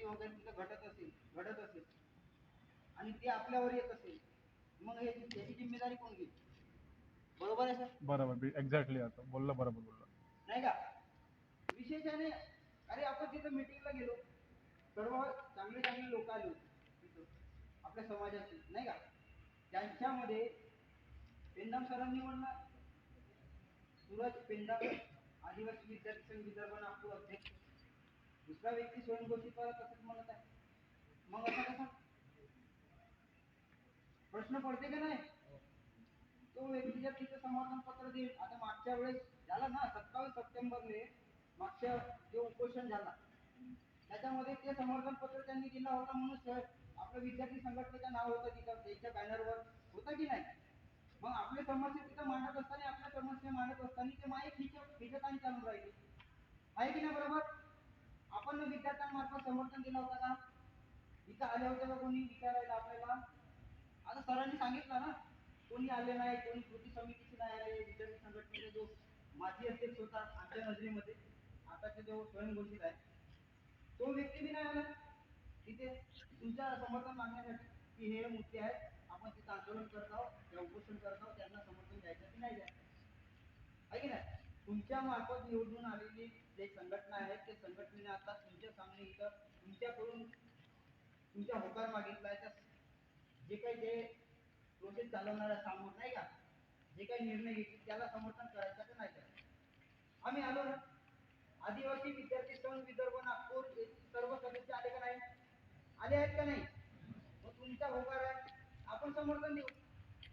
वगैरे तिथं घडत असेल आणि ते आपल्यावर येत असेल, मग हे त्याची जिम्मेदारी कोण घेईल? बरोबर आहे सर? बरोबर, एक्झॅक्टली. आता बोलला, बरोबर बोलला. नाही का? विशेषाने अरे आपण तिथं मीटिंगला गेलो, सर्व चांगले चांगले लोक आले होते तिथं आपल्या समाजाचे, नाही का? त्यांच्यामध्ये पेंदाम सरांनी म्हणलं, सूरज पेंदाम आदिवासी विद्यार्थी संघ विदर्भ नागपूर अध्यक्ष, दुसरा व्यक्ती स्वयंघोषित तसंच म्हणत आहे, मग असं कसं? प्रश्न पडते का नाही? तो व्यक्ती जर तिथे समर्थन पत्र देईल, आता मागच्या वेळेस झाला ना 27 सप्टेंबरले मागच्या जो उपोषण झाला त्याच्यामध्ये ते समर्थन पत्र त्यांनी दिला होता, म्हणून आपलं विद्यार्थी संघटनेचं नाव होतं तिथं त्याच्या बॅनरवर, होतं की नाही? मग आपले समस्या तिथं मांडत असताना, आपल्या समस्या मांडत असताना ते माईक हिचत आणि चालून राहिले, आहे की नाही? बरोबर. आपण विद्यार्थ्यांमार्फत समर्थन दिलं होतं का? इथं आले होते का कोणी विचारायला आपल्याला? आता सरांनी सांगितलं ना, कोणी आले नाही, कोणी कृती समितीचे नाही आले, विद्यार्थी संघटनेचा जो माजी अध्यक्ष होता आमच्या नजरेमध्ये, आताचे जो स्वयंघोषित आहे तो व्यक्ती बी नाही आला तिथे तुमच्या समर्थन मागण्यासाठी, की हे मुद्दे आहेत, आपण तिथं आंदोलन करत आहोत, त्या उपोषण करत आहोत, त्यांना समर्थन द्यायचं की नाही द्यायचं, आहे की नाही? तुमच्या मार्फत निवडून आलेली जे संघटना आहेत, ते संघटनेने आता तुमच्या सामने इथं तुमच्याकडून तुमच्या होकार मागितलाय, जे काही ते प्रोसेस चालवणारा समोर, नाही का, जे काही निर्णय घेतील त्याला समर्थन करायचं का नाही करायचं? आम्ही आलो ना, आदिवासी विद्यार्थी संघ विदर्भ नागपूर सर्व सदस्य आले का नाही? आले आहेत का नाही? मग तुमचा होकार आहे, आपण समर्थन देऊ,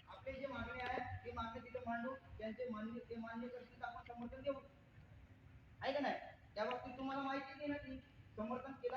आपले जे मागणे आहेत ते मागणे तिथे मांडू, त्यांचे मान्य करतील, आपण समर्थन देऊ, आहे का नाही? त्या बाबतीत तुम्हाला माहिती देण्यात येईल.